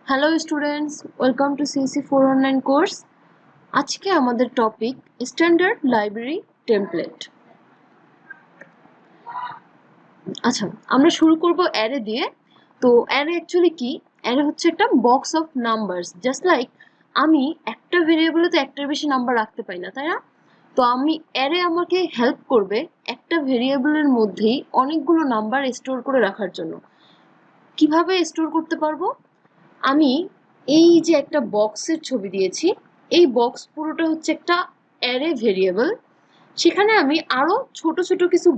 Hello students, welcome to CSC 419 course. আজকে আমাদের topic standard library template. আচ্ছা, আমরা শুরু করব অ্যারে দিয়ে। তো অ্যারে অ্যাকচুয়ালি কি? অ্যারে হচ্ছে একটা box of numbers. Just like আমি একটা ভেরিয়েবলে তো একটার বেশি নাম্বার রাখতে পারি না, তাই না? তো আমি অ্যারে আমাকে হেল্প করবে একটা ভেরিয়েবলের মধ্যেই অনেকগুলো নাম্বার স্টোর করে রাখার জন্য। কিভাবে স্টোর করতে পারবো? আমি এই যে একটা বক্সের ছবি দিয়েছি, এই বক্স পুরোটা হচ্ছে একটা অ্যারে ভেরিয়েবল। সেখানে আমি আরো ছোট ছোট কিছু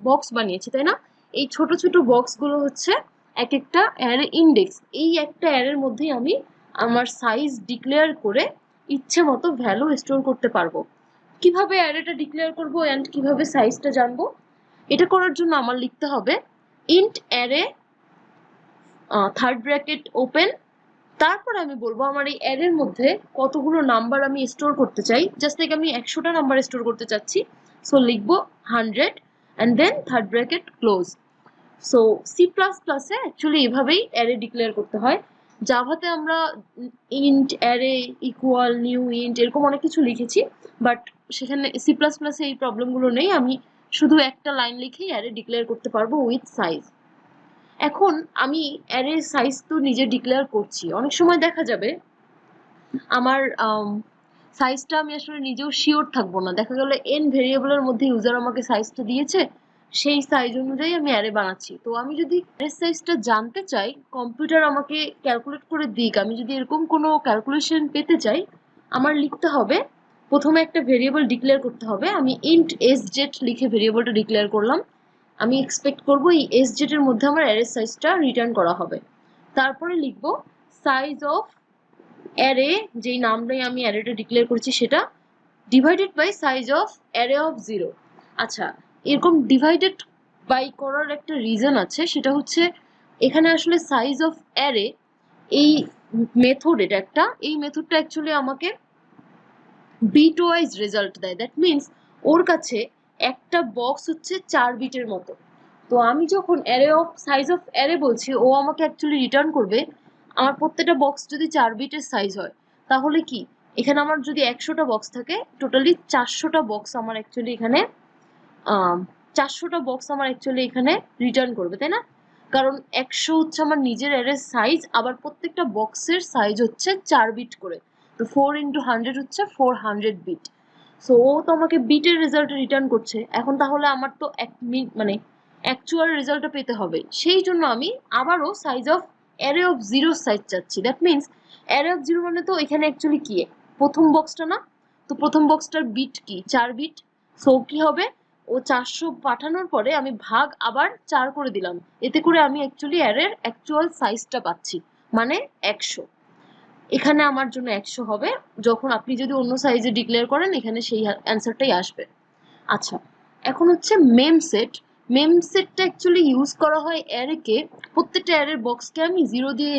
বক্স বানিয়েছি, তাই না? এই ছোট ছোট বক্সগুলো হচ্ছে এক একটা অ্যারে ইন্ডেক্স। এই একটা অ্যারের মধ্যেই আমি আমার সাইজ ডিক্লেয়ার করে ইচ্ছে মতো ভ্যালু স্টোর করতে পারবো। কিভাবে অ্যারেটা ডিক্লেয়ার করবো অ্যান্ড কিভাবে সাইজটা জানবো, এটা করার জন্য আমার লিখতে হবে int array third bracket open. তারপর আমি বলবো আমার এই অ্যারের মধ্যে কতগুলো নাম্বার আমি স্টোর করতে চাই। জাস্ট লাইক আমি 100টা নাম্বার স্টোর করতে চাচ্ছি, সো লিখবো 100 and then third bracket close. So C plus প্লাসে অ্যাকচুয়ালি এভাবেই অ্যারে ডিক্লেয়ার করতে হয়। জাভাতে আমরা int array equal new int এরকম অনেক কিছু লিখেছি, বাট সেখানে সি প্লাস প্লাসে এই প্রবলেমগুলো নেই। আমি শুধু একটা লাইন লিখেই অ্যারে ডিক্লেয়ার করতে পারবো উইথ সাইজ। এখন আমি অ্যারে সাইজ তো নিজে ডিক্লেয়ার করছি, অনেক সময় দেখা যাবে আমার সাইজটা আমি আসলে নিজেও শিওর থাকবো না। দেখা গেল এন ভেরিয়েবলের মধ্যে ইউজার আমাকে সাইজটা দিয়েছে, সেই সাইজ অনুযায়ী আমি অ্যারে বানাচ্ছি। তো আমি যদি অ্যারে সাইজটা জানতে চাই, কম্পিউটার আমাকে ক্যালকুলেট করে দিক, আমি যদি এরকম কোনো ক্যালকুলেশন পেতে চাই, আমার লিখতে হবে প্রথমে একটা ভেরিয়েবল ডিক্লেয়ার করতে হবে। আমি ইন্ট এস জেড লিখে ভেরিয়েবলটা ডিক্লেয়ার করলাম। আমি এক্সপেক্ট করবো এই এস জেড এর মধ্যে আমার অ্যারে সাইজটা রিটার্ন করা হবে। তারপরে লিখবো সাইজ অফ অ্যারে, যেই নামটাই আমি অ্যারেটা ডিক্লেয়ার করছি সেটা, divided by size of array of 0। আচ্ছা, এরকম ডিভাইডেড বাই করার একটা রিজন আছে, সেটা হচ্ছে এখানে আসলে সাইজ অফ অ্যারে এই মেথড, এটা একটা, এই মেথডটা অ্যাকচুয়ালি আমাকে বিট ওয়াইজ রেজাল্ট দেয়। দ্যাট মিনস ওর কাছে একটা বক্স হচ্ছে 4 বিটের মতো। তো আমি যখন array of size of array বলছি, ও আমাকে অ্যাকচুয়ালি রিটার্ন করবে আমার প্রত্যেকটা বক্স যদি 4 বিটের সাইজ হয়, তাহলে কি এখানে আমার যদি 100টা বক্স থাকে, টোটালি 400টা বক্স আমার অ্যাকচুয়ালি এখানে 400টা বক্স আমার অ্যাকচুয়ালি এখানে রিটার্ন করবে, তাই না? কারণ 100 হচ্ছে আমার নিজের অ্যারের সাইজ, আবার প্রত্যেকটা বক্সের সাইজ হচ্ছে 4 বিট করে। তো 4 ইন্টু 100 হচ্ছে 400 বিট। সো ও তো আমাকে বিটের রেজাল্ট রিটার্ন করছে। এখন তাহলে আমার তো মানে অ্যাকচুয়াল রেজাল্টটা পেতে হবে, সেই জন্য আমি আবারও size of array of 0 size চাচ্ছি। দ্যাট মিনস অ্যারে অফ 0 মানে তো এখানে অ্যাকচুয়ালি কি প্রথম বক্সটা না? তো প্রথম বক্সটার বিট কি 4 বিট। সো কি হবে, ও 400 পাঠানোর পরে আমি ভাগ আবার 4 করে দিলাম, এতে করে আমি অ্যাকচুয়ালি অ্যারের অ্যাকচুয়াল সাইজটা পাচ্ছি, মানে 100। এখানে আমার জন্য 100 হবে। যখন আপনি যদি অন্য সাইজে ডিক্লেয়ার করেন, এখানে সেই অ্যান্সারটাই আসবে। আচ্ছা, এখন হচ্ছে মেম সেট। মেম সেটটা অ্যাকচুয়ালি ইউজ করা হয় অ্যারেকে, প্রত্যেকটা অ্যারের বক্সকে আমি 0 দিয়ে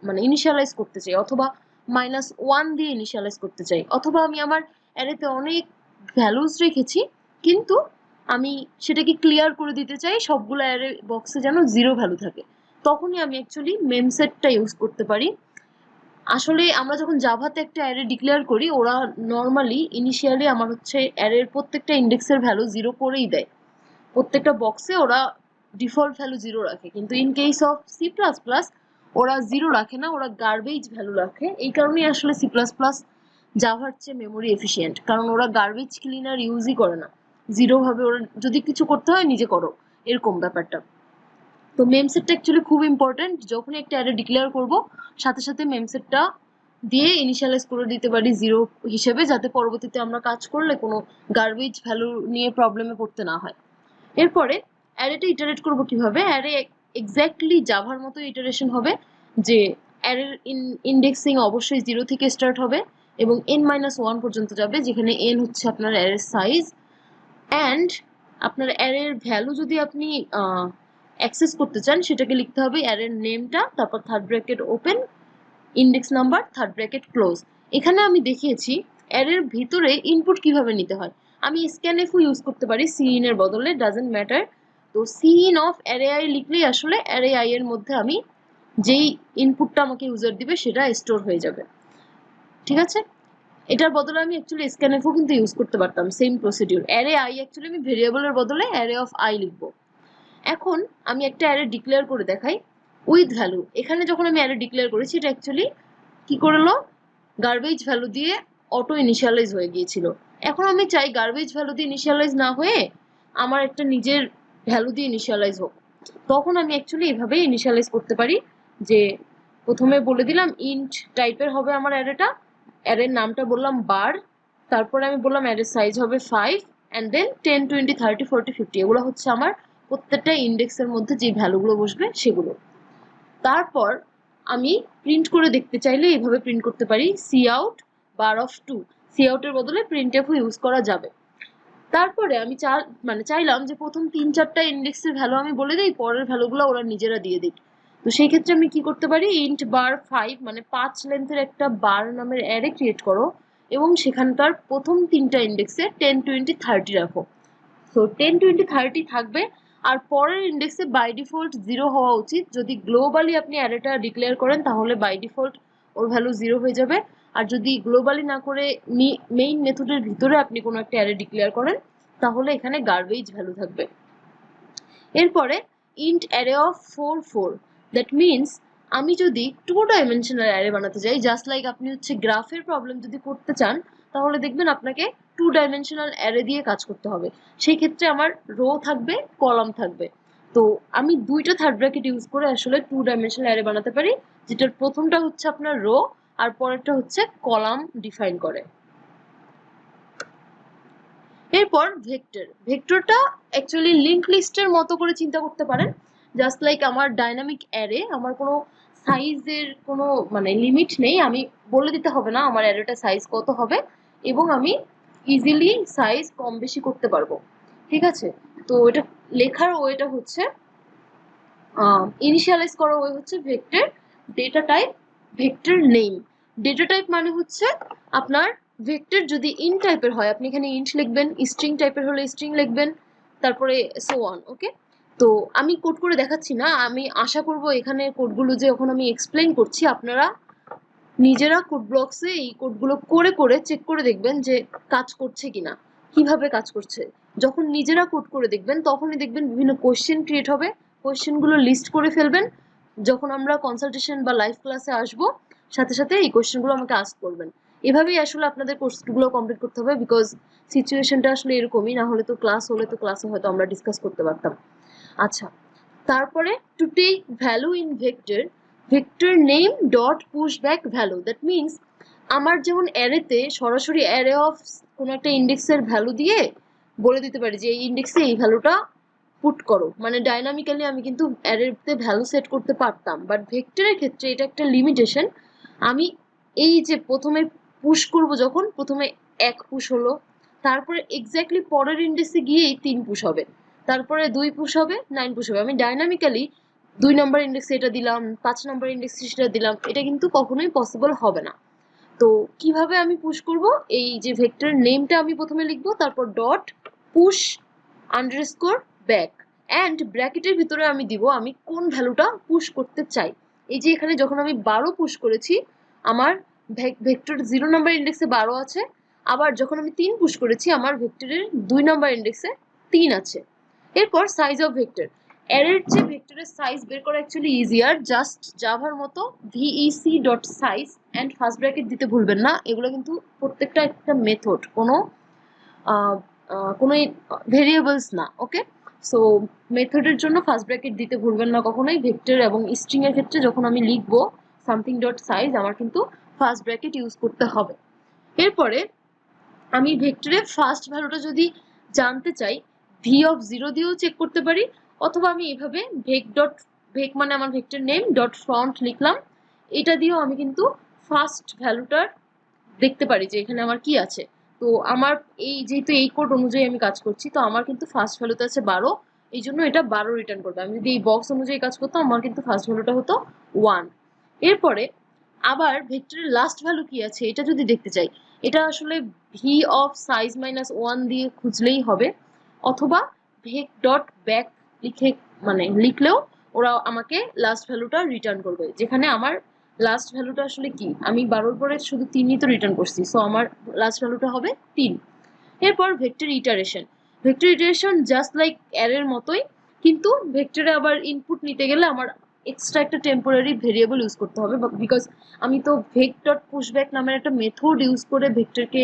মানে ইনিশিয়ালাইজ করতে চাই, অথবা -1 দিয়ে ইনিশিয়ালাইজ করতে চাই, অথবা আমি আমার অ্যারেতে অনেক ভ্যালুজ রেখেছি, কিন্তু আমি সেটাকে ক্লিয়ার করে দিতে চাই সবগুলো অ্যারে বক্সে যেন 0 ভ্যালু থাকে। তখনই আমি অ্যাকচুয়ালি মেম সেটটা ইউজ করতে পারি। আসলে আমরা যখন জাভাতে একটা অ্যারে ডিক্লেয়ার করি, ওরা নর্মালি ইনিশিয়ালি আমার হচ্ছে অ্যারের প্রত্যেকটা ইন্ডেক্সের ভ্যালু 0 করেই দেয়। প্রত্যেকটা বক্সে ওরা ডিফল্ট ভ্যালু 0 রাখে, কিন্তু in case of C plus plus ওরা 0 রাখে না, ওরা গার্বেজ ভ্যালু রাখে। এই কারণেই আসলে সি প্লাস প্লাস জাভার চেয়ে মেমোরি এফিসিয়েন্ট, কারণ ওরা গার্বেজ ক্লিনার ইউজই করে না। 0 ভাবে ওরা যদি কিছু করতে হয় নিজে করো, এরকম ব্যাপারটা। তো মেম সেটটা অ্যাকচুয়ালি খুব ইম্পর্টেন্ট। যখনই একটা অ্যারে ডিক্লেয়ার করব, সাথে সাথে মেম সেটটা দিয়ে ইনিশিয়ালাইজ করে দিতে পারি 0 হিসেবে, যাতে পরবর্তীতে আমরা কাজ করলে কোনো গার্বেজ ভ্যালু নিয়ে প্রবলেমে পড়তে না হয়। এরপরে অ্যারেটা ইটারেট করব কিভাবে? অ্যারে এক্স্যাক্টলি জাভার মতো ইটারেশন হবে, যে অ্যারের ইন্ডেক্সিং অবশ্যই 0 থেকে স্টার্ট হবে এবং n-1 পর্যন্ত যাবে, যেখানে n হচ্ছে আপনার অ্যারের সাইজ। অ্যান্ড আপনার অ্যারের ভ্যালু যদি আপনি অ্যাক্সেস করতে চান, সেটাকে লিখতে হবে অ্যারের নেমটা, তারপর third bracket open, index number, third bracket close. এখানে আমি দেখিয়েছি অ্যারের ভিতরে ইনপুট কিভাবে নিতে হয়। আমি স্ক্যানএফও ইউজ করতে পারি সিইন এর বদলে, ডাজেন্ট ম্যাটার। তো সিইন অফ অ্যারে আই লিখলেই আসলে অ্যারে আই এর মধ্যে আমি যেই ইনপুটটা আমাকে ইউজার দিবে সেটা স্টোর হয়ে যাবে। ঠিক আছে, এটার বদলে আমি অ্যাকচুয়ালি স্ক্যানএফও কিন্তু ইউজ করতে পারতাম, same procedure. Array I actually আমি ভেরিয়েবলের বদলে অ্যারে অফ আই লিখবো। এখন আমি একটা অ্যারে ডিক্লেয়ার করে দেখাই উইথ ভ্যালু। এখানে যখন আমি অ্যারে ডিক্লেয়ার করেছি এটা অ্যাকচুয়ালি কি করলো, গার্বেজ ভ্যালু দিয়ে অটো ইনিশিয়ালাইজ হয়ে গিয়েছিল। এখন আমি চাই গার্বেজ ভ্যালু দিয়ে ইনিশিয়ালাইজ না হয়ে আমার একটা নিজের ভ্যালু দিয়ে ইনিশিয়ালাইজ হোক। তখন আমি অ্যাকচুয়ালি এভাবেই ইনিশিয়ালাইজ করতে পারি যে প্রথমে বলে দিলাম ইন্ট টাইপের হবে আমার অ্যারেটা, অ্যারের নামটা বললাম বার, তারপরে আমি বললাম অ্যারের সাইজ হবে 5 অ্যান্ড দেন 10 20 30 40 50, এগুলো হচ্ছে আমার প্রত্যেকটা ইন্ডেক্সের মধ্যে যে ভ্যালুগুলো বসবে সেগুলো। তারপর আমি প্রিন্ট করে দেখতে চাইলে এইভাবে প্রিন্ট করতে পারি C out bar of 2, C আউটের বদলে প্রিন্টএফও ইউজ করা যাবে। তারপরে আমি চাইলাম যে প্রথম 3-4টা ইন্ডেক্সের ভ্যালু আমি বলে দিই, পরের ভ্যালুগুলো ওরা নিজেরা দিয়ে দিক। তো সেই ক্ষেত্রে আমি কি করতে পারি, ইন্ট বার 5 মানে 5 লেন্থের একটা বার নামের অ্যারে ক্রিয়েট করো এবং সেখানকার প্রথম 3টা ইন্ডেক্সে 10 20 30 রাখো। তো 10 20 30 থাকবে, আর পরের ইন্ডেক্সে বাই ডিফল্ট 0 হওয়া উচিত। যদি গ্লোবালি আপনি অ্যারেটা ডিক্লেয়ার করেন তাহলে বাই ডিফল্ট ওর ভ্যালু 0 হয়ে যাবে, আর যদি গ্লোবালি না করে মেইন মেথডের ভিতরে আপনি কোনো একটা অ্যারে ডিক্লেয়ার করেন তাহলে এখানে গার্বেজ ভ্যালু থাকবে। এরপরে int array of 4 4, that means আমি যদি 2 ডাইমেনশনাল অ্যারে বানাতে চাই, জাস্ট লাইক আপনি হচ্ছে গ্রাফের প্রবলেম যদি করতে চান তাহলে দেখবেন আপনাকে 2 ডাইমেনশনাল অ্যারে দিয়ে কাজ করতে হবে। সেই ক্ষেত্রে আমার রো থাকবে, কলাম থাকবে। তো আমি 2টা থার্ড ব্র্যাকেট ইউজ করে আসলে 2 ডাইমেনশনাল অ্যারে বানাতে পারি, যেটার প্রথমটা হচ্ছে আপনার রো আর পরেরটা হচ্ছে কলাম ডিফাইন করে। এরপর ভেক্টর, ভেক্টরটা অ্যাকচুয়ালি লিঙ্ক লিস্টের মতো করে চিন্তা করতে পারেন। জাস্ট লাইক আমার ডাইনামিক অ্যারে, আমার কোনো সাইজের কোনো মানে লিমিট নেই, আমি বলে দিতে হবে না আমার অ্যারেটা সাইজ কত হবে, এবং আমি ইজিলি সাইজ কম বেশি করতে পারবো। ঠিক আছে, তো এটা লেখার ওয়েটা হচ্ছে ইনিশিয়ালাইজ করা ওয়ে হচ্ছে vector data type vector name. Data type মানে হচ্ছে আপনার ভেক্টর যদি ইন টাইপের হয় আপনি এখানে ইন্ট লিখবেন, স্ট্রিং টাইপের হলে স্ট্রিং লিখবেন, তারপরে সো অন। ওকে, তো আমি কোড করে দেখাচ্ছি না, আমি আশা করব এখানে কোডগুলো যে এখন আমি এক্সপ্লেইন করছি আপনারা নিজেরা কোড ব্লকসে এই কোডগুলো করে করে চেক করে দেখবেন যে কাজ করছে কিনা, কিভাবে কাজ করছে। যখন নিজেরা কোড করে দেখবেন তখনই দেখবেন বিভিন্ন কোশ্চেন ক্রিয়েট হবে, কোশ্চেনগুলো লিস্ট করে ফেলবেন। যখন আমরা কনসালটেশন বা লাইভ ক্লাসে আসব সাথে সাথে এই কোশ্চেনগুলো আমাকে আস্ক করবেন। এভাবেই আসলে আপনাদের কোর্সগুলো কমপ্লিট করতে হবে, বিকজ সিচুয়েশনটা আসলে এরকমই, না হলে তো ক্লাস হলে তো ক্লাসে হয়তো আমরা ডিসকাস করতে পারতাম। আচ্ছা, তারপরে to take value in vector, vector name dot push back value, that means আমার যেমন অ্যারেতে সরাসরি অ্যারে অফ কোনো একটা ইন্ডেক্সের ভ্যালু দিয়ে বলে দিতে পারি যে এই ইন্ডেক্সে এই ভ্যালুটা পুট করো, মানে ডাইনামিক্যালি আমি কিন্তু অ্যারেতে ভ্যালু সেট করতে পারতাম, বাট ভেক্টরের ক্ষেত্রে এটা একটা লিমিটেশন। আমি এই যে প্রথমে পুশ করব, যখন প্রথমে 1 পুশ হলো, তারপরে এক্স্যাক্টলি পরের ইন্ডেক্সে গিয়েই 3 পুশ হবে, তারপরে 2 পুশ হবে, 9 পুশ হবে। আমি ডাইনামিক্যালি 2 নম্বর ইন্ডেক্সে এটা দিলাম, 5 নম্বর ইন্ডেক্সে সেটা দিলাম, এটা কিন্তু কখনোই পসিবল হবে না। তো কিভাবে আমি পুশ করব, এই যে ভেক্টর নেমটা আমি প্রথমে লিখবো, তারপর dot push underscore back, and ব্র্যাকেটের ভিতরে আমি দিব আমি কোন ভ্যালুটা পুশ করতে চাই। এই যে এখানে যখন আমি 12 পুশ করেছি আমার ভেক্টর 0 নাম্বার ইন্ডেক্সে 12 আছে, আবার যখন আমি 3 পুশ করেছি আমার ভেক্টরের 2 নাম্বার ইন্ডেক্সে 3 আছে। এরপর সাইজ অফ ভেক্টর, অ্যারের যে ভেক্টরের সাইজ বের করা অ্যাকচুয়ালি ইজিয়ার, জাস্ট জাভার মতো VEC dot size and first bracket দিতে ভুলবেন না, এগুলো কিন্তু প্রত্যেকটা একটা মেথড, কোনো ভেরিয়েবলস না। ওকে, সো মেথডের জন্য ফার্স্ট ব্র্যাকেট দিতে ভুলবেন না কখনোই। ভেক্টর এবং স্ট্রিং এর ক্ষেত্রে যখন আমি লিখবো সামথিং ডট সাইজ আমার কিন্তু ফার্স্ট ব্র্যাকেট ইউজ করতে হবে। এরপরে আমি ভেক্টরে ফার্স্ট ভ্যালুটা যদি জানতে চাই ভি অফ 0 দিয়েও চেক করতে পারি, অথবা আমি এভাবে ভেক মানে আমার ভেক্টর নেম ডট ফ্রন্ট লিখলাম, এটা দিয়েও আমি কিন্তু ফার্স্ট ভ্যালুটার দেখতে পারি যে এখানে আমার কি আছে। তো আমার এই যেহেতু এই কোড অনুযায়ী আমি কাজ করছি, তো আমার কিন্তু ফার্স্ট ভ্যালুতে আছে 12, এই জন্য এটা 12 রিটার্ন করবে। আমি যদি এই বক্স অনুযায়ী কাজ করতাম আমার কিন্তু ফার্স্ট ভ্যালুটা হতো 1। এরপরে আবার ভেক্টরের লাস্ট ভ্যালু কি আছে এটা যদি দেখতে চাই, এটা আসলে ভি অফ সাইজ মাইনাস 1 দিয়ে খুঁজলেই হবে, অথবা ভেক ডট ব্যাক লিখে মানে লিখলেও ওরা আমাকে লাস্ট ভ্যালুটা রিটার্ন করবে, যেখানে আমার লাস্ট ভ্যালুটা আসলে কি, আমি 12 পরে শুধু 3ই তো রিটার্ন করছি, সো আমার লাস্ট ভ্যালুটা হবে 3। এরপর ভেক্টর ইটারেশন জাস্ট লাইক অ্যারের মতোই, কিন্তু ভেক্টরে আবার ইনপুট নিতে গেলে আমার এক্সট্রা একটা টেম্পোরারি ভেরিয়েবল ইউজ করতে হবে, বিকজ আমি তো ভেক.পুশব্যাক নামের একটা মেথড ইউজ করে ভেক্টরকে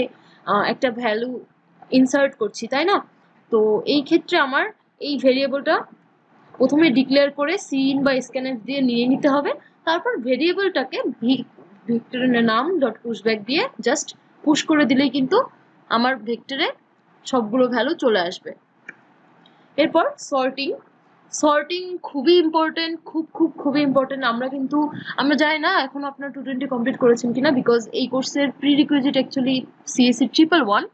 একটা ভ্যালু ইনসার্ট করছি, তাই না? তো এই ক্ষেত্রে আমার এই ভেরিয়েবলটা প্রথমে ডিক্লেয়ার করে সিইন বা স্ক্যানএফ দিয়ে নিয়ে নিতে হবে, তারপর ভেরিয়েবলটাকে ভেক্টরের নাম ডট পুশব্যাক দিয়ে জাস্ট পুশ করে দিলেই কিন্তু আমার ভেক্টরে সবগুলো ভ্যালু চলে আসবে। এরপর সর্টিং খুবই ইম্পর্টেন্ট, খুবই ইম্পর্টেন্ট। আমরা জানি না এখন আপনার 220 কমপ্লিট করেছেন কিনা, বিকজ এই কোর্সের প্রিরিকুইজিট অ্যাকচুয়ালি সিএসসি 111।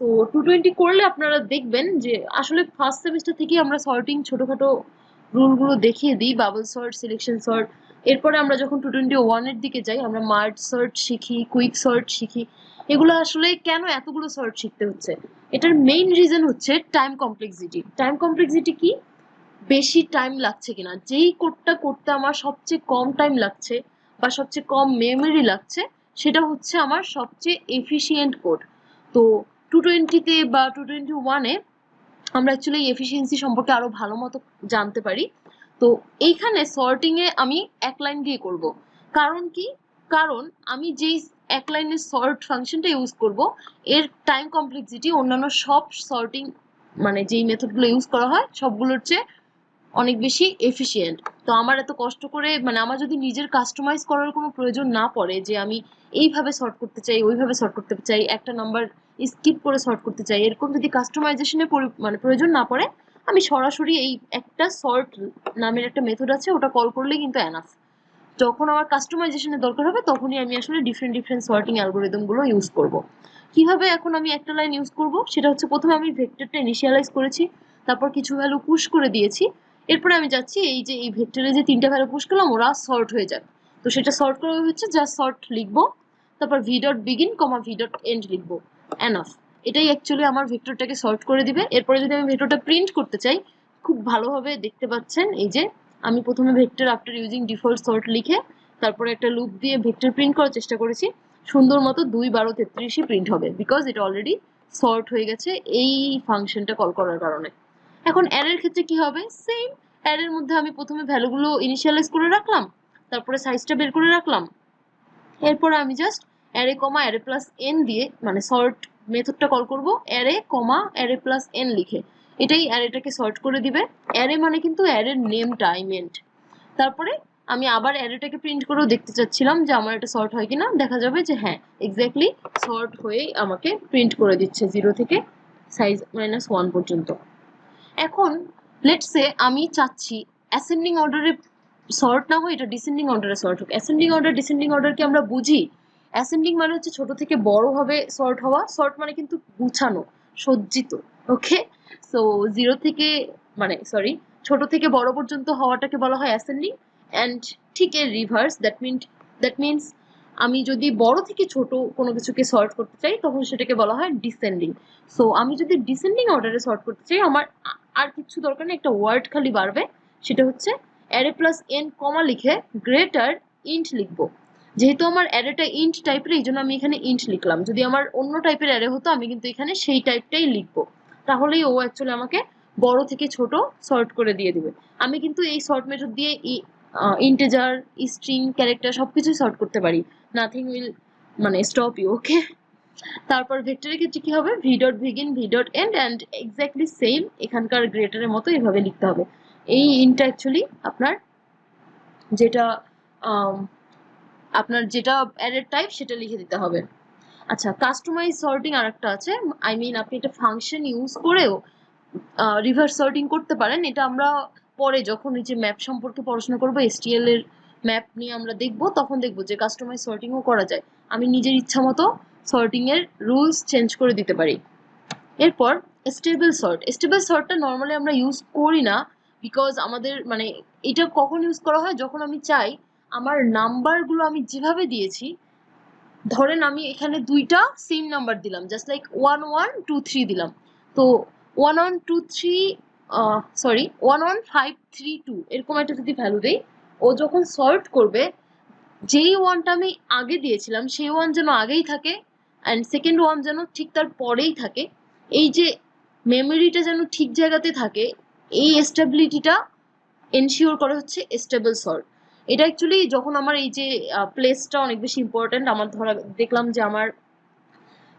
তো 220 করলে আপনারা দেখবেন যে আসলে ফার্স্ট সেমিস্টার থেকেই আমরা সর্টিং ছোটখাটো রুলগুলো দেখিয়ে দিই, বাবল সর্ট, সিলেকশন সর্ট। এরপরে আমরা যখন 221 এর দিকে যাই আমরা মার্জ সর্ট শিখি, কুইক সর্ট শিখি। এগুলো আসলে কেন এতগুলো সর্ট শিখতে হচ্ছে, এটার মেইন রিজন হচ্ছে টাইম কমপ্লেক্সিটি কি, বেশি টাইম লাগছে কিনা। যেই কোডটা করতে আমার সবচেয়ে কম টাইম লাগছে বা সবচেয়ে কম মেমোরি লাগছে, সেটা হচ্ছে আমার সবচেয়ে এফিশিয়েন্ট কোড। তো 220-তে বা 221-এ আমরা অ্যাকচুয়ালি এফিসিয়েন্সি সম্পর্কে আরো ভালো মতো জানতে পারি। তো এইখানে সর্টিং এ আমি এক লাইন দিয়ে করব। কারণ কি, কারণ আমি যেই এক লাইনের সর্ট ফাংশনটা ইউজ করব, এর টাইম কমপ্লেক্সিটি অন্যান্য সব সর্টিং মানে যেই মেথডগুলো ইউজ করা হয় সবগুলোর চেয়ে অনেক বেশি এফিশিয়েন্ট। তো আমার এত কষ্ট করে মানে আমার যদি নিজের কাস্টমাইজ করার কোনো প্রয়োজন না পড়ে, যে আমি এইভাবে সর্ট করতে চাই, ওইভাবে সর্ট করতে চাই, একটা নাম্বার স্কিপ করে সর্ট করতে চাই, এরকম যদি কাস্টমাইজেশনের মানে প্রয়োজন না পড়ে, আমি সরাসরি এই একটা সর্ট নামের একটা মেথড আছে, ওটা কল করলেই কিন্তু এনাফ। যখন আমার কাস্টমাইজেশনের দরকার হবে তখনই আমি আসলে ডিফারেন্ট সর্টিং অ্যালগোরিদম গুলো ইউজ করব। কিভাবে এখন আমি একটা লাইন ইউজ করব সেটা হচ্ছে, প্রথমে আমি ভেক্টরটা ইনিশিয়ালাইজ করেছি, তারপর কিছু ভ্যালু পুশ করে দিয়েছি, এরপরে আমি যাচ্ছি এই যে এই ভেক্টরে যে 3টা ভ্যালু পুশ করলাম ওরা সর্ট হয়ে যাক। তো সেটা সর্ট করা হচ্ছে, জাস্ট সর্ট লিখবো, তারপর v.begin, v.end লিখবো, এনাফ। এটাই অ্যাকচুয়ালি আমার ভেক্টরটাকে সর্ট করে দিবে। এরপরে যদি আমি ভেক্টরটা প্রিন্ট করতে চাই, খুব ভালোভাবে দেখতে পাচ্ছেন এই যে আমি প্রথমে vector after using default sort লিখে তারপরে একটা লুপ দিয়ে ভেক্টর প্রিন্ট করার চেষ্টা করেছি। সুন্দর মতো 2, 12, 33 প্রিন্ট হবে, বিকজ এটা অলরেডি সর্ট হয়ে গেছে এই ফাংশনটা কল করার কারণে। এখন অ্যারের ক্ষেত্রে কি হবে, সেম। অ্যারের মধ্যে আমি প্রথমে ভ্যালুগুলো ইনিশিয়ালাইজ করে রাখলাম, তারপরে সাইজটা বের করে রাখলাম, এরপর আমি জাস্ট অ্যারে কমা অ্যারে প্লাস এন দিয়ে মানে সর্ট মেথডটা কল করব, অ্যারে কমা অ্যারে প্লাস এন লিখে। এটাই অ্যারেটাকে সর্ট করে দিবে। অ্যারে মানে কিন্তু অ্যারের নেমটা আই মেন্ট। তারপরে আমি আবার অ্যারেটাকে প্রিন্ট করেও দেখতে চাচ্ছিলাম যে আমার এটা সর্ট হয় কিনা, দেখা যাবে যে হ্যাঁ এক্স্যাক্টলি সর্ট হয়েই আমাকে প্রিন্ট করে দিচ্ছে 0 থেকে সাইজ -1 পর্যন্ত। এখন লেটস সে আমি চাচ্ছি অ্যাসেন্ডিং অর্ডারে সর্ট না হয়, এটা ডিসেন্ডিং অর্ডারে সর্ট হোক। অ্যাসেন্ডিং অর্ডার ডিসেন্ডিং অর্ডার কি আমরা বুঝি? অ্যাসেন্ডিং মানে হচ্ছে ছোট থেকে বড় ভাবে সর্ট হওয়া, সর্ট মানে কিন্তু গুছানো, সজ্জিত। ওকে, সো 0 থেকে মানে সরি ছোট থেকে বড় পর্যন্ত হওয়াটাকে বলা হয় অ্যাসেন্ডিং। অ্যান্ড ঠিক এর রিভার্স, দ্যাট মিনস আমি যদি বড় থেকে ছোট কোনো কিছুকে সর্ট করতে চাই তখন সেটাকে বলা হয় ডিসেন্ডিং। সো আমি যদি ডিসেন্ডিং অর্ডারে সর্ট করতে চাই, আমার আর কিছু দরকার নেই, একটা ওয়ার্ড খালি বাড়বে, সেটা হচ্ছে অ্যারে প্লাস এন কমা লিখে গ্রেটার ইন্ট লিখবো। যেহেতু আমার অ্যারেটা ইন্ট টাইপের, এই জন্য আমি এখানে ইন্ট লিখলাম। যদি আমার অন্য টাইপের অ্যারে হতো আমি কিন্তু এখানে সেই টাইপটাই লিখবো, তাহলেই ও অ্যাকচুয়ালি আমাকে বড় থেকে ছোট সর্ট করে দিয়ে দিবে। আমি কিন্তু এই সর্ট মেথড দিয়ে ইন্টিজার, স্ট্রিং, ক্যারেক্টার সবকিছুই সর্ট করতে পারি, নাথিং উইল মানে স্টপ ইউ। ওকে, তারপর ভেক্টরের ক্ষেত্রে কি হবে, v.begin, v.end and exactly same এখানকার গ্রেটারের মতো এভাবে লিখতে হবে। এই ইনটা অ্যাকচুয়ালি যেটা আপনার যেটা অ্যারের টাইপ সেটা লিখে দিতে হবে। আচ্ছা, কাস্টমাইজ সর্টিং আরেকটা আছে, আই মিন আপনি এটা ফাংশন ইউজ করেও রিভার্স সর্টিং করতে পারেন। এটা আমরা পরে যখন এই যে ম্যাপ সম্পর্কে পড়াশোনা করবো, এসটিএল এর ম্যাপ নিয়ে আমরা দেখবো, তখন দেখবো যে কাস্টমাইজ সর্টিংও করা যায়। আমি নিজের ইচ্ছা মতো সর্টিং এর রুলস চেঞ্জ করে দিতে পারি। এরপর স্টেবল সর্টটা নর্মালি আমরা ইউজ করি না, বিকজ আমাদের মানে এটা কখন ইউজ করা হয়, যখন আমি চাই আমার নাম্বারগুলো আমি যেভাবে দিয়েছি, ধরেন আমি এখানে 2টা সেম নাম্বার দিলাম, জাস্ট লাইক 1 1 2 3 দিলাম। তো 1 1 2 3 সরি 11532 এরকম একটা যদি ভ্যালু দেই, ও যখন সর্ট করবে যেই ওয়ানটা আমি আগে দিয়েছিলাম সেই ওয়ান যেন আগেই থাকে অ্যান্ড সেকেন্ড ওয়ান যেন ঠিক তার পরেই থাকে, এই যে মেমোরিটা যেন ঠিক জায়গাতে থাকে, এই স্টেবিলিটিটা এনশিওর করে হচ্ছে স্টেবল সর্ট। এটা অ্যাকচুয়ালি যখন আমার এই যে প্লেসটা অনেক বেশি ইম্পর্ট্যান্ট, আমার ধরা দেখলাম যে আমার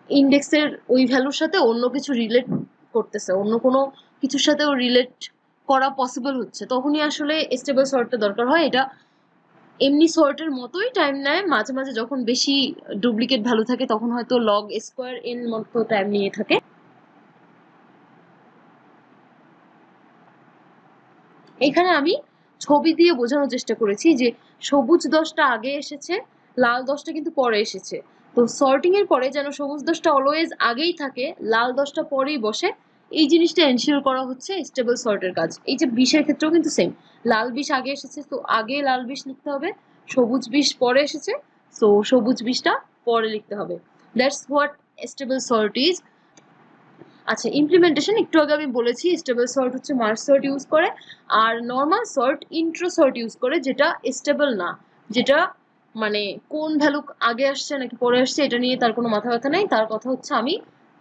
ইন্ডেক্সের ওই ভ্যালুর সাথে অন্য কিছু রিলেট করতেছে, অন্য কোনো কিছুর সাথেও রিলেট করা পসিবল হচ্ছে, তখনই আসলে স্টেবল সর্টটা দরকার হয়। এটা এমনি সর্টের মতোই টাইম নেয়, মাঝে মাঝে যখন বেশি ডুপ্লিকেট ভ্যালু থাকে তখন হয়তো লগ স্কোয়ার এন মতো টাইম নিয়ে থাকে। এখানে আমি ছবি দিয়ে বোঝানোর চেষ্টা করেছি যে সবুজ 10টা আগে এসেছে, লাল 10টা কিন্তু পরে এসেছে। তো সর্টিং এর পরে যেন সবুজ 10টা অলওয়েজ আগেই থাকে, লাল 10টা পরেই বসে, এই জিনিসটা এনশিওর করা হচ্ছে স্টেবল সর্টের কাজ। এই যে 20-এর ক্ষেত্রেও কিন্তু সেম, লাল 20 আগে এসেছে তো আগে লাল 20 লিখতে হবে, সবুজ 20 পরে এসেছে তো সবুজ 20টা পরে লিখতে হবে। That's what stable sort is. আচ্ছা, ইমপ্লিমেন্টেশন একটু আগে আমি বলেছি স্টেবল সর্ট হচ্ছে মার্জ সর্ট ইউজ করে, আর normal sort intro sort use করে, যেটা স্টেবল না, যেটা মানে কোন ভ্যালু আগে আসছে নাকি পরে আসছে এটা নিয়ে তার কোনো মাথা ব্যথা নাই, তার কথা হচ্ছে আমি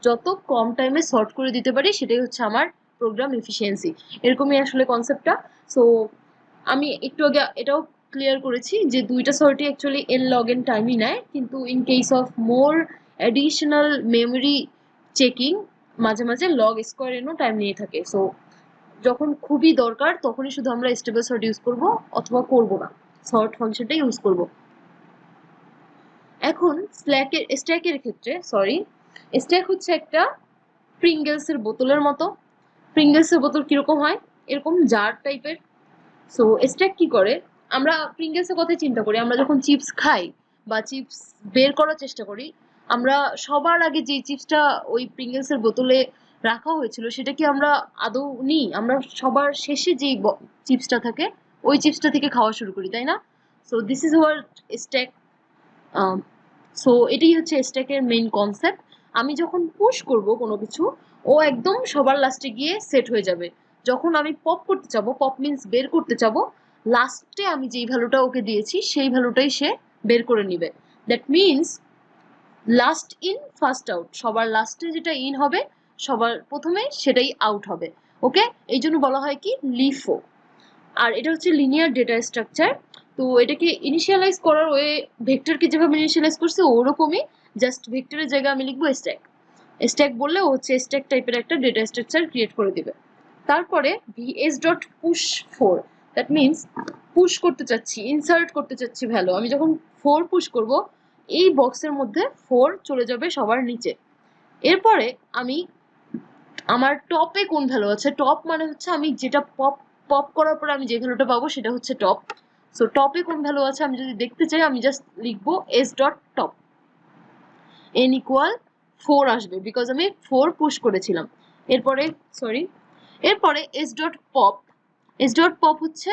যত কম টাইমে সর্ট করে দিতে পারি সেটাই হচ্ছে আমার প্রোগ্রাম এফিসিয়েন্সি। এরকমই আসলে কনসেপ্টটা। সো আমি একটু আগে এটাও ক্লিয়ার করেছি যে দুইটা সর্টই অ্যাকচুয়ালি এন লগ এন টাইমই নেয়, কিন্তু in case of more additional memory checking মাঝে মাঝে লগ স্কোয়ার এনও টাইম নিয়ে থাকে। সো যখন খুবই দরকার তখনই শুধু আমরা স্টেবল সর্ট ইউজ করব, অথবা করব না, সর্ট ফাংশনটা ইউজ করব। এখন স্ট্যাকের ক্ষেত্রে স্ট্যাক হচ্ছে একটা প্রিঙ্গেলসের বোতলের মতো। প্রিঙ্গেলসের বোতল কিরকম হয়, এরকম জার টাইপের। সো স্ট্যাক কি করে, আমরা প্রিঙ্গেলসের কথা চিন্তা করি, আমরা যখন চিপস খাই বা চিপস বের করার চেষ্টা করি, আমরা সবার আগে যে চিপসটা ওই প্রিঙ্গেলসের বোতলে রাখা হয়েছিল সেটা কি আমরা আদৌ নিই? আমরা সবার শেষে যেই চিপসটা থাকে ওই চিপসটা থেকে খাওয়া শুরু করি, তাই না? So this is what stack. So এটাই হচ্ছে স্ট্যাকের মেইন কনসেপ্ট। আমি যখন পুশ করব কোনো কিছু, ও একদম সবার লাস্টে গিয়ে সেট হয়ে যাবে। যখন আমি পপ করতে চাবো, পপ মিন্স বের করতে চাবো, লাস্টে আমি যেই ভ্যালুটা ওকে দিয়েছি সেই ভ্যালুটাই সে বের করে নিবে। That means last in first out, সবার লাস্টে যেটা ইন হবে সবার প্রথমে সেটাই আউট হবে। ওকে, এই জন্য বলা হয় কি লিফো। আর এটা হচ্ছে লিনিয়ার ডেটা স্ট্রাকচার। তো এটাকে ইনিশিয়ালাইজ করার ওয়ে ভেক্টরকে যেভাবে ইনিশিয়ালাইজ করছে ওরকমই, জাস্ট ভেক্টরের জায়গায় আমি লিখবো স্ট্যাক। স্ট্যাক বললে ও হচ্ছে স্ট্যাক টাইপের একটা ডেটা স্ট্রাকচার ক্রিয়েট করে দিবে। তারপরে vs dot push 4, that means push করতে চাচ্ছি, ইনসার্ট করতে চাচ্ছি ভ্যালু। আমি যখন 4 পুশ করব, এই বক্সের মধ্যে 4 চলে যাবে সবার নিচে। এরপরে আমি আমার টপে কোন ভ্যালু আছে, টপ মানে হচ্ছে আমি যেটা পপ পপ করার পরে আমি যে ভ্যালুটা পাবো সেটা হচ্ছে টপ। সো টপে কোন ভ্যালু আছে আমি যদি দেখতে চাই, আমি জাস্ট লিখবো S dot top, N equal 4 আসবে বিকজ আমি 4 পুশ করেছিলাম। এরপরে এরপরে এস ডট পপ হচ্ছে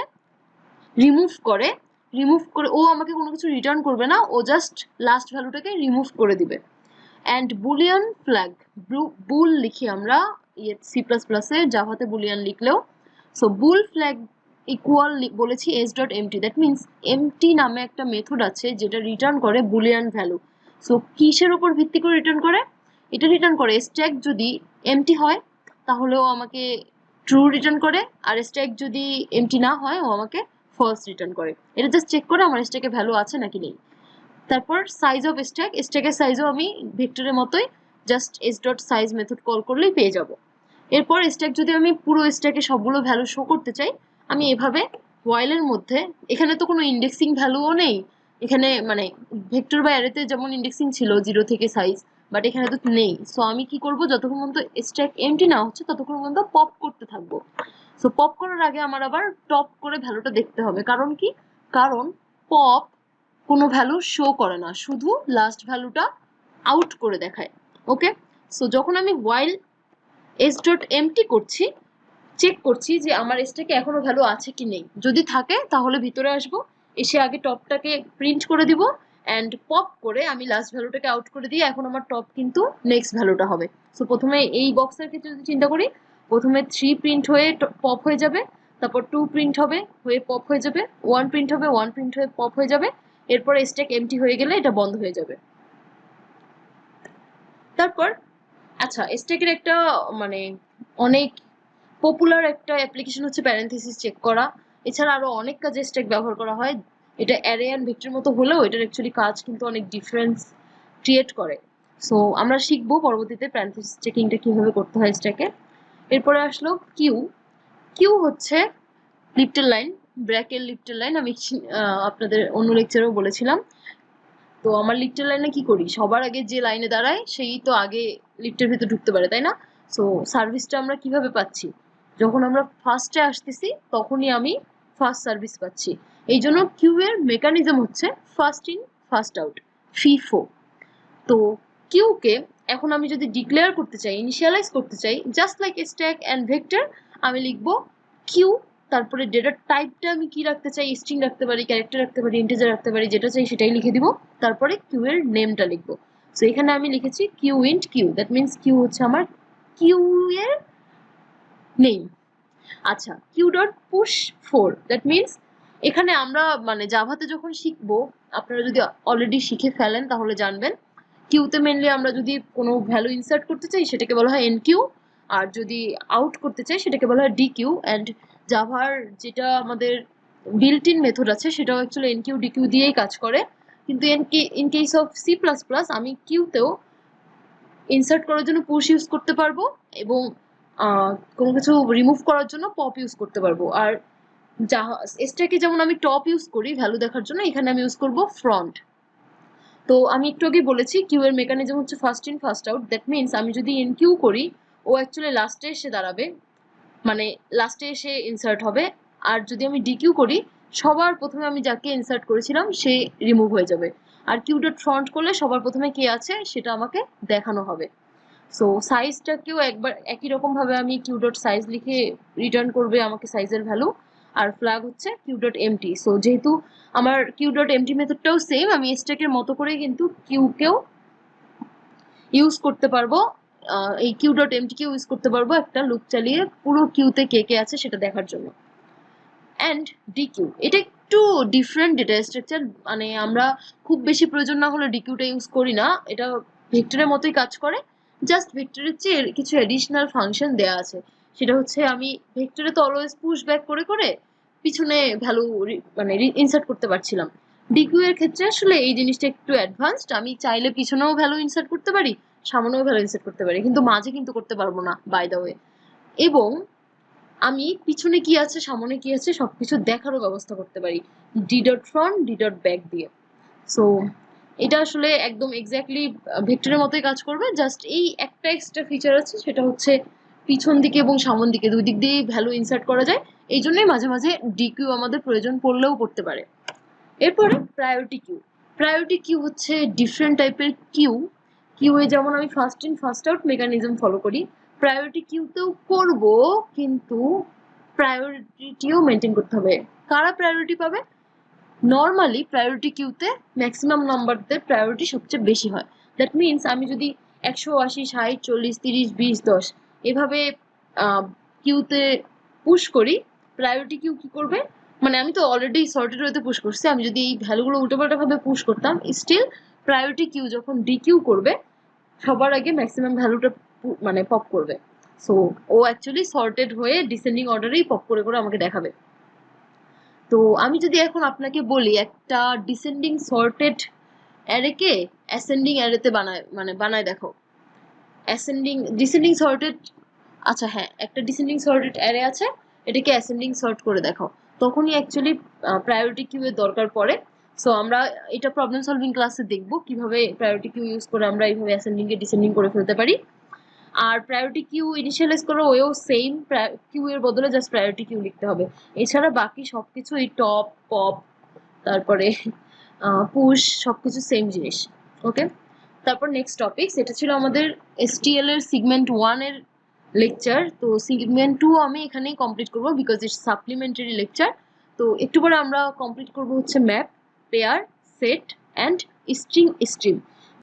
রিমুভ করে ও আমাকে কোনো কিছু রিটার্ন করবে না, ও জাস্ট লাস্ট ভ্যালুটাকে রিমুভ করে দিবে। অ্যান্ড বুলিয়ান ফ্ল্যাগ, বুল লিখি আমরা সি প্লাস প্লাসে, জাভাতে বুলিয়ান লিখলেও। সো বুল ফ্ল্যাগ ইকুয়াল বলেছি S dot empty, that means empty নামে একটা মেথড আছে যেটা রিটার্ন করে বুলিয়ান ভ্যালু। সো কিসের উপর ভিত্তি করে রিটার্ন করে? এটা রিটার্ন করে স্ট্যাক যদি এমটি হয় তাহলেও আমাকে ট্রু রিটার্ন করে, আর স্ট্যাক যদি এমটি না হয় ও আমাকে ফলস রিটার্ন করে। এটা জাস্ট চেক করে আমার স্ট্যাকে ভ্যালু আছে নাকি নেই। তারপর সাইজ অফ স্ট্যাকের সাইজও আমি ভেক্টরের মতোই just S dot size method call করলেই পেয়ে যাব। এরপর স্ট্যাক যদি আমি পুরো স্ট্যাকে সবগুলো ভ্যালু শো করতে চাই, আমি এভাবে হোয়াইলের মধ্যে, এখানে তো কোনো ইন্ডেক্সিং ভ্যালুও নেই, এখানে মানে ভেক্টর বা অ্যারেতে যেমন ইন্ডেক্সিং ছিল 0 থেকে সাইজ, বাট এখানে তো নেই। সো আমি কি করব, যতক্ষণ পর্যন্ত স্ট্যাক এমটি না হচ্ছে ততক্ষণ পর্যন্ত পপ করতে থাকবো। সো পপ করার আগে আমার আবার টপ করে ভ্যালুটা দেখতে হবে, কারণ কি, কারণ পপ কোনো ভ্যালু শো করে না, শুধু লাস্ট ভ্যালুটা আউট করে দেখায়। ওকে, সো যখন আমি while s ডট এমটি করছি, চেক করছি যে আমার স্ট্যাকে এখনো ভ্যালু আছে কি নেই, যদি থাকে তাহলে ভিতরে আসবো, এসে আগে টপটাকে প্রিন্ট করে দিব অ্যান্ড পপ করে আমি লাস্ট ভ্যালুটাকে আউট করে দিয়ে এখন আমার টপ কিন্তু নেক্সট ভ্যালুটা হবে। সো প্রথমে এই বক্সের ক্ষেত্রে যদি চিন্তা করি, প্রথমে 3 প্রিন্ট হয়ে পপ হয়ে যাবে, তারপর 2 প্রিন্ট হবে হয়ে পপ হয়ে যাবে, 1 প্রিন্ট হবে 1 প্রিন্ট হয়ে পপ হয়ে যাবে, এরপরে স্ট্যাক এমটি হয়ে গেলে এটা বন্ধ হয়ে যাবে। তারপর আচ্ছা, স্ট্যাকের একটা মানে অনেক পপুলার একটা অ্যাপ্লিকেশন হচ্ছে প্যারেনথেসিস চেক করা। এছাড়া আরো অনেক কাজে স্ট্যাক ব্যবহার করা হয়। এটা অ্যারে অ্যান্ড ভেক্টরের মতো হলেও এটার অ্যাকচুয়ালি কাজ কিন্তু অনেক ডিফারেন্স ক্রিয়েট করে। সো আমরা শিখবো পরবর্তীতে প্যারেনথেসিস চেকিংটা কিভাবে করতে হয় স্ট্যাকে। এরপরে আসলো কিউ। কিউ হচ্ছে লিফটের লাইন, ব্র্যাকের লিফটের লাইন। আমি আপনাদের অন্য লেকচারেও বলেছিলাম। তো আমার লিফটের লাইনে কি করি, সবার আগে যে লাইনে দাঁড়ায় সেই তো আগে লিফটের ভিতর ঢুকতে পারে, তাই না? সো সার্ভিসটা আমরা কিভাবে পাচ্ছি, যখন আমরা ফার্স্টে আসতেছি তখনই আমি ফার্স্ট সার্ভিস পাচ্ছি। এই জন্য কিউ এর মেকানিজম হচ্ছে first in first out, FIFO. তো কিউকে এখন আমি যদি ডিক্লেয়ার করতে চাই, ইনিশিয়ালাইজ করতে চাই, just like stack and vector, আমি লিখবো কিউ, তারপরে ডেটার টাইপটা আমি কি রাখতে চাই, স্ট্রিং রাখতে পারি, ক্যারেক্টার রাখতে পারি, ইন্টিজার রাখতে পারি, যেটা চাই সেটাই লিখে দিব, তারপরে কিউ এর নেমটা লিখবো। সো এখানে আমি লিখেছি queue int queue, that means queue হচ্ছে আমার কিউ এর নেম। আচ্ছা, queue dot push 4, that means এখানে আমরা মানে জাভাতে যখন শিখবো, আপনারা যদি অলরেডি শিখে ফেলেন তাহলে জানবেন, কিউতে মেনলি আমরা যদি কোনো ভ্যালু ইনসার্ট করতে চাই সেটাকে বলা হয় এন কিউ, আর যদি আউট করতে চাই সেটাকে বলা হয় ডি কিউ। অ্যান্ড জাভার যেটা আমাদের বিল্ট ইন মেথড আছে সেটাও actually enqueue dequeue দিয়েই কাজ করে। কিন্তু in case of C plus plus আমি কিউতেও ইনসার্ট করার জন্য পুশ ইউজ করতে পারবো, এবং কোনো কিছু রিমুভ করার জন্য পপ ইউজ করতে পারবো। আর স্ট্যাকে যেমন আমি টপ ইউজ করি ভ্যালু দেখার জন্য, এখানে আমি ইউজ করব ফ্রন্ট। তো আমি একটু আগে বলেছি কিউ এর মেকানিজম হচ্ছে first in first out, that means আমি যদি এন কিউ করি ও অ্যাকচুয়ালি লাস্টে এসে দাঁড়াবে, মানে লাস্টে এসে ইনসার্ট হবে। আর যদি আমি ডিকিউ করি, সবার প্রথমে আমি যাকে ইনসার্ট করেছিলাম সে রিমুভ হয়ে যাবে। আর কিউ ডট ফ্রন্ট করলে সবার প্রথমে কে আছে সেটা আমাকে দেখানো হবে। সো সাইজটাকেও একবার একই রকম ভাবে আমি কিউ ডট সাইজ লিখে রিটার্ন করবে আমাকে সাইজের ভ্যালু। আর ফ্ল্যাগ হচ্ছে কিউ ডট এমটি। সো যেহেতু আমার কিউ ডট এমটি মেথডটাও সেম, আমি স্ট্যাকের মতো করে কিন্তু কিউকেও ইউজ করতে পারবো। এই কিউ ডট এমটি কে ইউজ করতে পারবো একটা লুপ চালিয়ে পুরো কিউতে কে কে আছে সেটা দেখার জন্য। অ্যান্ড ডিকিউ এটা একটু ডিফারেন্ট ডেটা স্ট্রাকচার, মানে আমরা খুব বেশি প্রয়োজন না হলে ডিকিউটা ইউজ করি না, এটা ভেক্টরের মতোই কাজ করে। জাস্ট ভেক্টরের চেয়ে কিছু এডিশনাল ফাংশন দেয়া আছে, সেটা হচ্ছে আমি ভেক্টরে তো অলওয়েজ পুশ ব্যাক করে করে পিছনে ভ্যালু মানে ইনসার্ট করতে পারছিলাম। ডিকিউ এর ক্ষেত্রে আসলে এই জিনিসটা একটু অ্যাডভান্সড, আমি চাইলে পিছনেও ভ্যালু ইনসার্ট করতে পারি, সামনেও ভ্যালু ইনসার্ট করতে পারি, কিন্তু মাঝে কিন্তু করতে পারবো না বাই দ্য ওয়ে। এবং আমি পিছনে কি আছে সামনে কি আছে সবকিছু দেখারও ব্যবস্থা করতে পারি D dot front D dot back দিয়ে। সো এটা আসলে একদম এক্স্যাক্টলি ভেক্টরের মতোই কাজ করবে, জাস্ট এই একটা এক্সট্রা ফিচার আছে, সেটা হচ্ছে পিছন দিকে এবং সামন দিকে দুই দিক দিয়েই ভ্যালু ইনসার্ট করা যায়। এই জন্যই মাঝে মাঝে ডিকিউ আমাদের প্রয়োজন পড়লেও পড়তে পারে। এরপরে প্রায়োরিটি কিউ। প্রায়োরিটি কিউ হচ্ছে ডিফারেন্ট টাইপের কিউ। কিউ এ যেমন আমি first in first out mechanism follow করি, প্রায়োরিটি কিউতেও করব, কিন্তু প্রায়োরিটিও মেনটেন করতে হবে। কারা প্রায়োরিটি পাবে? নর্মালি প্রায়োরিটি কিউতে ম্যাক্সিমাম নাম্বারদের প্রায়োরিটি সবচেয়ে বেশি হয়। দ্যাট মিনস আমি যদি 180, 60, 40, 30, 20, 10 এভাবে কিউতে পুশ করি, প্রায়োরিটি কিউ কি করবে, মানে আমি তো অলরেডি সর্টেড ওয়েতে পুশ করছি, আমি যদি এই ভ্যালুগুলো উল্টোপাল্টা ভাবে পুশ করতাম, স্টিল প্রায়োরিটি কিউ যখন ডিকিউ করবে সবার আগে ম্যাক্সিমাম ভ্যালুটা মানে পপ করবে। সো ও অ্যাকচুয়ালি সর্টেড হয়ে ডিসেন্ডিং অর্ডারেই পপ করে করে আমাকে দেখাবে। তো আমি যদি এখন আপনাকে বলি একটা ডিসেন্ডিং সর্টেড অ্যারেকে অ্যাসেন্ডিং অ্যারেতে বানায় দেখো। ডিসেন্ডিং সর্টেড, আচ্ছা হ্যাঁ, একটা ডিসেন্ডিং সর্টেড অ্যারে আছে, এটাকে অ্যাসেন্ডিং সর্ট করে দেখাও, তখনই অ্যাকচুয়ালি প্রায়োরিটি কিউ এর দরকার পড়ে। সো আমরা এটা প্রবলেম সলভিং ক্লাসে দেখবো কিভাবে প্রায়োরিটি কিউ ইউজ করে আমরা এইভাবে অ্যাসেন্ডিং কে ডিসেন্ডিং করে ফেলতে পারি। আর প্রায়োরিটি কিউ ইনিশিয়ালাইজ করা ওয়েও সেম, কিউ এর বদলে জাস্ট প্রায়োরিটি কিউ লিখতে হবে। এছাড়া বাকি সবকিছু এই টপ পপ তারপরে পুশ সবকিছু সেম জিনিস। ওকে, তারপর নেক্সট টপিক, এটা ছিল আমাদের এসটিএল এর সিগমেন্ট 1 এর লেকচার। তো সিগমেন্ট 2 আমি এখানেই কমপ্লিট করবো বিকজ ইটস সাপ্লিমেন্টারি লেকচার। তো একটু পরে আমরা কমপ্লিট করবো হচ্ছে map, pair, set and string stream.